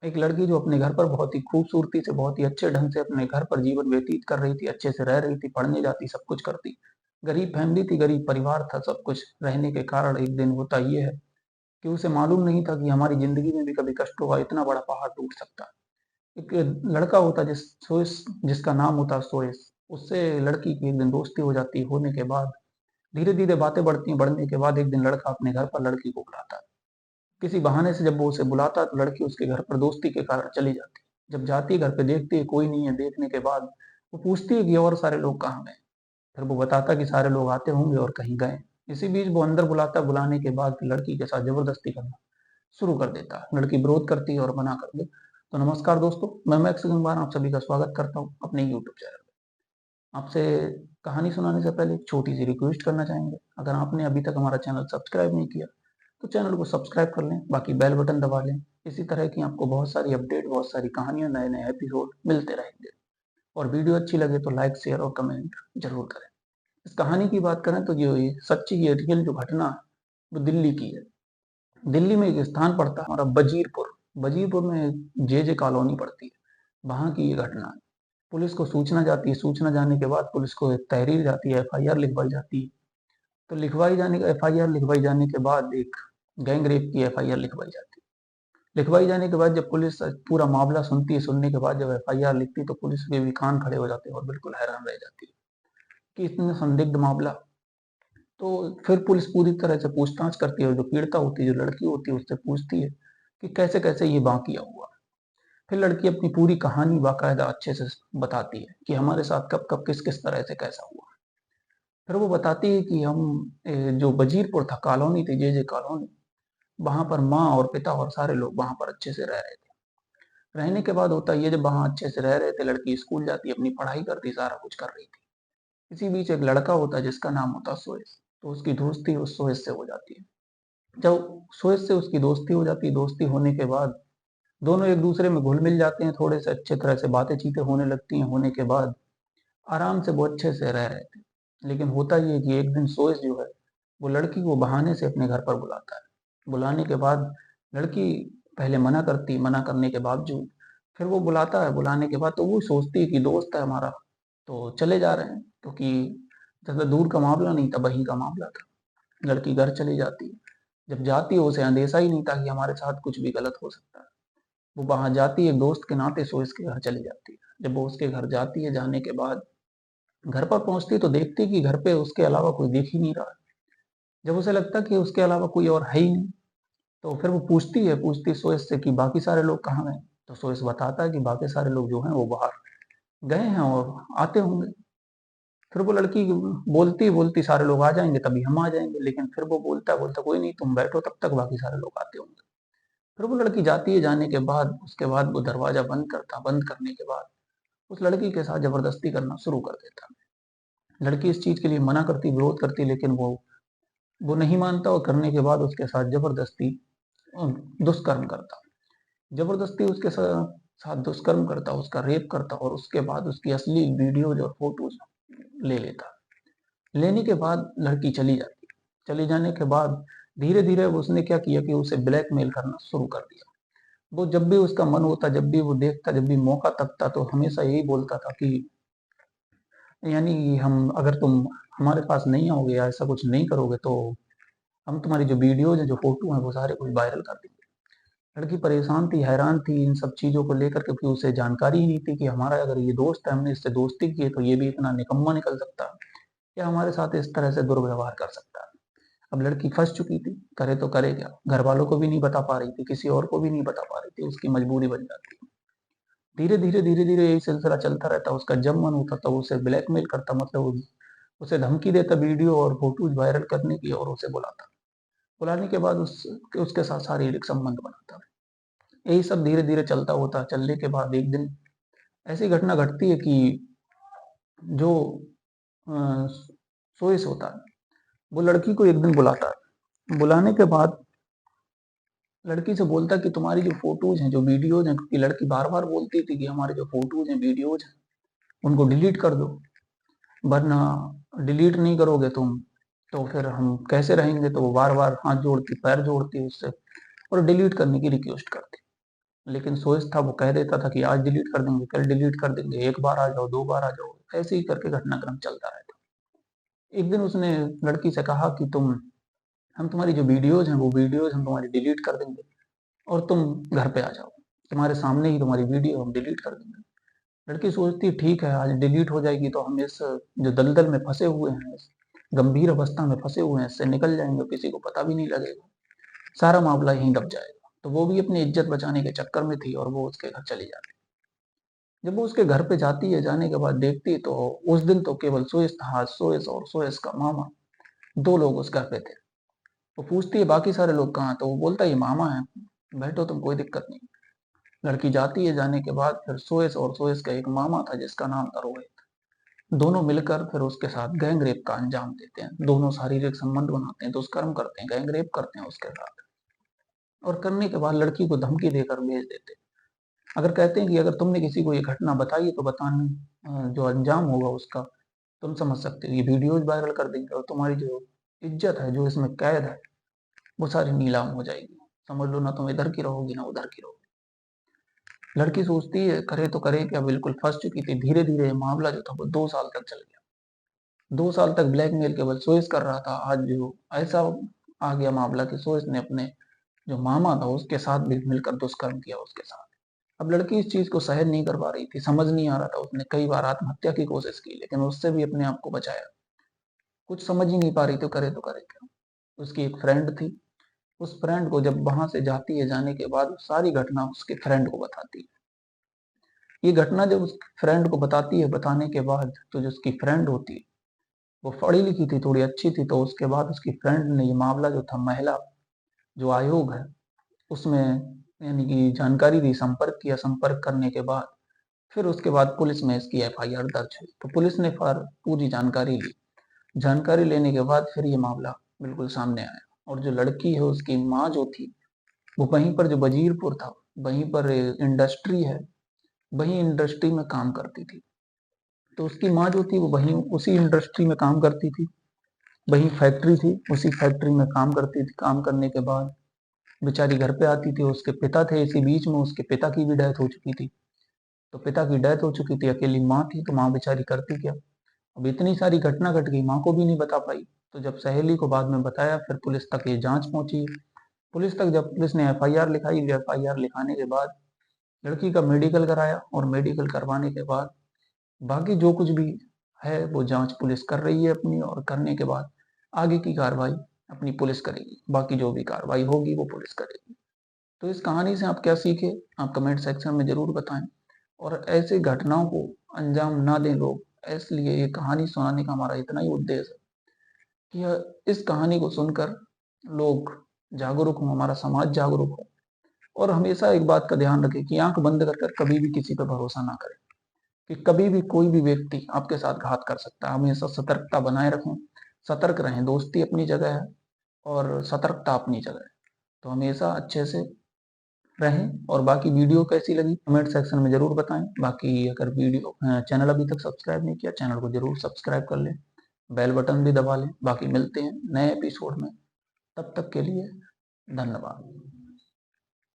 एक लड़की जो अपने घर पर बहुत ही खूबसूरती से, बहुत ही अच्छे ढंग से अपने घर पर जीवन व्यतीत कर रही थी, अच्छे से रह रही थी, पढ़ने जाती, सब कुछ करती। गरीब फैमिली थी, गरीब परिवार था, सब कुछ रहने के कारण एक दिन होता ये है कि उसे मालूम नहीं था कि हमारी ज़िंदगी में भी कभी कष्ट होगा, इतना बड़ा पहाड़ टूट सकता है। एक लड़का होता जिसका नाम होता सोएस, उससे लड़की की एक दिन दोस्ती हो जाती है। होने के बाद धीरे-धीरे बातें बढ़ती हैं, बढ़ने के बाद एक दिन लड़का अपने घर पर लड़की को बुलाता है। किसी बहाने से जब वो उसे बुलाता है तो लड़की उसके घर पर दोस्ती के कारण चली जाती है। जब जाती है घर पे देखती है कोई नहीं है, देखने के बाद वो पूछती है कि और सारे लोग कहाँ गए? फिर वो बताता है कि सारे लोग आते होंगे और कहीं गए। इसी बीच वो अंदर बुलाता है, बुलाने के बाद फिर लड़की के साथ ज़बरदस्ती करना शुरू कर देता है। लड़की विरोध करती है और मना कर दे। तो नमस्कार दोस्तों, मैं मैक्स गंगवार आप सभी का स्वागत करता हूँ अपने यूट्यूब चैनल पे। आपसे कहानी सुनाने से पहले एक छोटी-सी रिक्वेस्ट करना चाहेंगे। अगर आपने अभी तक हमारा चैनल सब्सक्राइब नहीं किया तो चैनल को सब्सक्राइब कर लें, बाकी बेल बटन दबा लें। इसी तरह की आपको बहुत सारी अपडेट, बहुत सारी कहानियाँ, नए-नए एपिसोड मिलते रहेंगे। और वीडियो अच्छी लगे तो लाइक, शेयर और कमेंट ज़रूर करें। इस कहानी की बात करें तो जो ये सच्ची, ये रियल जो घटना है, वो दिल्ली की है। दिल्ली में एक स्थान पड़ता है हमारा वजीरपुर। वजीरपुर में जे कॉलोनी पड़ती है। वहाँ की ये घटना है। पुलिस को सूचना जाती है, सूचना जाने के बाद पुलिस को एक तहरीर जाती है, एफआईआर लिखवाई जाती है। तो एफआईआर लिखवाई जाने के बाद एक गैंग रेप की एफआईआर लिखवाई जाती है। लिखवाई जाने के बाद जब पुलिस पूरा मामला सुनती है, सुनने के बाद जब एफआईआर लिखती है तो पुलिस के भी कान खड़े हो जाते हैं और बिल्कुल हैरान रह जाती है कि इतना संदिग्ध मामला। तो फिर पुलिस पूरी तरह से पूछताछ करती है और जो पीड़िता होती है, जो लड़की होती है, उससे पूछती है कि कैसे-कैसे ये वाक़या हुआ। फिर लड़की अपनी पूरी कहानी बाकायदा अच्छे से बताती है कि हमारे साथ कब-कब, किस-किस तरह से कैसा हुआ। फिर वो बताती है कि जो वजीरपुर था, कॉलोनी थी, जे कॉलोनी, वहाँ पर माँ और पिता और सारे लोग वहाँ पर अच्छे से रह रहे थे। रहने के बाद होता ये, जब वहाँ अच्छे से रह रहे थे, लड़की स्कूल जाती, अपनी पढ़ाई करती, सारा कुछ कर रही थी। इसी बीच एक लड़का होता है जिसका नाम होता है सोएस, तो उसकी दोस्ती उस सोएस से हो जाती है। जब सोएस से उसकी दोस्ती हो जाती है, दोस्ती होने के बाद दोनों एक-दूसरे में घुल-मिल जाते हैं, थोड़े से अच्छे तरह से बातें-चीतें होने लगती हैं, होने के बाद आराम से वो अच्छे से रह रहे थे। लेकिन होता ये है कि एक दिन सोएस जो है, वो लड़की को बहाने से अपने घर पर बुलाता है। बुलाने के बाद लड़की पहले मना करती, मना करने के बावजूद फिर वो बुलाता है, बुलाने के बाद तो वो सोचती है कि दोस्त है हमारा, तो चले जा रहे हैं, क्योंकि ज़्यादा दूर का मामला नहीं था, वहीं का मामला था। लड़की घर चली जाती है। जब जाती है उसे अंदेशा ही नहीं था कि हमारे साथ कुछ भी गलत हो सकता है। वो वहाँ जाती है, एक दोस्त के नाते सोएस के घर चली जाती है। जब वो उसके घर जाती है, जाने के बाद घर पर पहुँचती तो देखती कि घर पे उसके अलावा कोई दिख ही नहीं रहा है। जब उसे लगता कि उसके अलावा कोई और है ही नहीं, तो फिर वो पूछती सोएस से कि बाकी सारे लोग कहाँ गए? तो सोएस बताता है कि बाकी सारे लोग जो हैं वो बाहर गए हैं और आते होंगे। फिर वो लड़की बोलती सारे लोग आ जाएँगे तभी हम आ जाएँगे, लेकिन फिर वो बोलता कोई नहीं, तुम बैठो तब तक, बाकी सारे लोग आते होंगे। फिर वो लड़की जाती है, जाने के बाद उसके बाद वो दरवाज़ा बंद करने के बाद उस लड़की के साथ ज़बरदस्ती करना शुरू कर देता है। लड़की इस चीज़ के लिए मना करती, विरोध करती, लेकिन वो नहीं मानता और करने के बाद उसके साथ ज़बरदस्ती अ, दुष्कर्म करता। ज़बरदस्ती उसके साथ दुष्कर्म करता, उसका रेप करता और उसके बाद उसकी अश्लील वीडियोज़ और फ़ोटोज़ ले लेता। लेने के बाद लड़की चली जाती। चली जाने के बाद धीरे-धीरे उसने क्या किया कि उसे ब्लैकमेल करना शुरू कर दिया। वो जब भी उसका मन होता, जब भी वो देखता, जब भी मौका तकता तो हमेशा यही बोलता था कि यानी हम अगर तुम हमारे पास नहीं आओगे या ऐसा कुछ नहीं करोगे तो हम तुम्हारी जो वीडियोज़ हैं, जो फ़ोटो हैं, वो सारे कुछ वायरल कर देंगे। लड़की परेशान थी, हैरान थी इन सब चीज़ों को लेकर, क्योंकि उसे जानकारी ही नहीं थी कि हमारा अगर ये दोस्त है, हमने इससे दोस्ती की है, तो ये भी इतना निकम्मा निकल सकता है या हमारे साथ इस तरह से दुर्व्यवहार कर सकता है। अब लड़की फँस चुकी थी, करे तो करे क्या? घरवालों को भी नहीं बता पा रही थी, किसी और को भी नहीं बता पा रही थी, उसकी मजबूरी बन जाती। धीरे-धीरे यही सिलसिला चलता रहता, उसका जब मन होता तब उसे ब्लैकमेल करता, मतलब उसे धमकी देता वीडियो और फ़ोटोज़ वायरल करने की और उसे बुलाता। बुलाने के बाद उसके साथ शारीरिक संबंध बनाता। यही सब धीरे-धीरे चलता होता, चलने के बाद एक दिन ऐसी घटना घटती है कि जो अ, सोइस होता है, वो लड़की को एक दिन बुलाता है। बुलाने के बाद लड़की से बोलता है कि तुम्हारी जो फ़ोटोज़ हैं, जो वीडियोज़ हैं, क्योंकि लड़की बार-बार बोलती थी कि हमारे जो फ़ोटोज़ हैं, वीडियोज़ हैं, उनको डिलीट कर दो, वरना डिलीट नहीं करोगे तुम, तो फिर हम कैसे रहेंगे? तो वो बार-बार हाथ जोड़ती, पैर जोड़ती उससे और डिलीट करने की रिक्वेस्ट करती। लेकिन सोएस था वो कह देता था कि आज डिलीट कर देंगे, कल डिलीट कर देंगे, 1 बार आ जाओ, 2 बार आ जाओ, ऐसे ही करके घटनाक्रम चलता रहता। एक दिन उसने लड़की से कहा कि हम तुम्हारी जो वीडियोज़ हैं, वो वीडियोज़ हम तुम्हारी डिलीट कर देंगे और तुम घर पे आ जाओ। तुम्हारे सामने ही तुम्हारी वीडियो हम डिलीट कर देंगे। लड़की सोचती है ठीक है, आज डिलीट हो जाएगी तो हम इस जो दलदल में फँसे हुए हैं, इस गंभीर अवस्था में फँसे हुए हैं, इससे निकल जाएँगे, किसी को पता भी नहीं लगेगा। सारा मामला यहीं दब जाएगा। तो वो भी अपनी इज़्ज़त बचाने के चक्कर में थी और वो उसके घर चली जाती। जब वो उसके घर पे जाती है, जाने के बाद देखती है तो उस दिन तो केवल सोएस था, सोएस और सोएस का मामा, 2 लोग उस घर पे थे। वो पूछती है बाकी सारे लोग कहाँ हैं? तो वो बोलता है ये मामा है, बैठो तुम, कोई दिक्कत नहीं। लड़की जाती है, जाने के बाद फिर सोएस और सोएस का एक मामा था जिसका नाम था रोहित। दोनों मिलकर फिर उसके साथ गैंग रेप का अंजाम देते हैं। दोनों शारीरिक संबंध बनाते हैं, दुष्कर्म करते हैं, गैंग रेप करते हैं उसके साथ और करने के बाद लड़की को धमकी देकर भेज देते हैं। अगर कहते हैं कि अगर तुमने किसी को ये घटना बताई है तो बताना, जो अंजाम होगा उसका तुम समझ सकते हो। ये वीडियोज़ वायरल कर देंगे और तुम्हारी जो इज़्ज़त है, जो इसमें कैद है, वो सारी नीलाम हो जाएगी। समझ लो ना तुम इधर की रहोगी ना उधर की रहोगी। लड़की सोचती है करे तो करे क्या, बिल्कुल फँस चुकी थी। धीरे-धीरे ये मामला जो था वो 2 साल तक चल गया। 2 साल तक ब्लैकमेल केवल सोएस कर रहा था। आज जो ऐसा आ गया मामला कि सोएस ने अपने जो मामा था उसके साथ भी मिलकर दुष्कर्म किया उसके साथ। अब लड़की इस चीज़ को सहन नहीं कर पा रही थी, समझ नहीं आ रहा था। उसने कई बार आत्महत्या की कोशिश की लेकिन उससे भी अपने आप को बचाया। कुछ समझ ही नहीं पा रही थी तो करे क्या? उसकी एक फ्रेंड थी, उस फ्रेंड को जब वहाँ से जाती है, जाने के बाद सारी घटना उसके फ्रेंड को बताती है। ये घटना जब उस फ्रेंड को बताती है, बताने के बाद तो जो उसकी फ्रेंड होती है, वो पढ़ी-लिखी थी, थोड़ी अच्छी थी, तो उसके बाद उसकी फ्रेंड ने ये मामला जो था महिला जो आयोग है, उसमें यानी कि जानकारी दी, संपर्क किया। संपर्क करने के बाद फिर उसके बाद पुलिस में इसकी एफआईआर दर्ज हुई। तो पुलिस ने फिर पूरी जानकारी ली। जानकारी लेने के बाद फिर ये मामला बिल्कुल सामने आया और जो लड़की है उसकी माँ जो थी, वो वहीं पर जो वजीरपुर था, वहीं पर इंडस्ट्री है, वहीं इंडस्ट्री में काम करती थी। तो उसकी माँ जो थी वो वहीं उसी इंडस्ट्री में काम करती थी, वहीं फैक्ट्री थी, उसी फैक्ट्री में काम करती थी। काम करने के बाद बेचारी घर पे आती थी, उसके पिता थे, इसी बीच में उसके पिता की भी डेथ हो चुकी थी। तो पिता की डेथ हो चुकी थी, अकेली माँ थी, तो माँ बेचारी करती क्या? अब इतनी सारी घटना घट गई, माँ को भी नहीं बता पाई। तो जब सहेली को बाद में बताया, फिर पुलिस तक ये जाँच पहुँची। पुलिस तक जब पुलिस ने एफआईआर लिखाई, एफआईआर लिखाने के बाद लड़की का मेडिकल कराया और मेडिकल करवाने के बाद बाकी जो कुछ भी है वो जाँच पुलिस कर रही है अपनी, और करने के बाद आगे की कार्रवाई अपनी पुलिस करेगी। बाकी जो भी कार्रवाई होगी वो पुलिस करेगी। तो इस कहानी से आप क्या सीखे? आप कमेंट सेक्शन में ज़रूर बताएँ और ऐसी घटनाओं को अंजाम ना दें लोग। इसलिए ये कहानी सुनाने का हमारा इतना ही उद्देश्य है कि इस कहानी को सुनकर लोग जागरूक हों, हमारा समाज जागरूक हो और हमेशा एक बात का ध्यान रखें कि आँख बंद कर कर कभी भी किसी पे भरोसा ना करें, कि कभी भी कोई भी व्यक्ति आपके साथ घात कर सकता है। हमेशा सतर्कता बनाए रखें, सतर्क रहें। दोस्ती अपनी जगह है और सतर्कता अपनी जगह है। तो हमेशा अच्छे से रहें और बाकी वीडियो कैसी लगी कमेंट सेक्शन में ज़रूर बताएँ। बाकी अगर चैनल अभी तक सब्सक्राइब नहीं किया, चैनल को ज़रूर सब्सक्राइब कर लें, बेल बटन भी दबा लें। बाकी मिलते हैं नए एपिसोड में, तब तक के लिए धन्यवाद।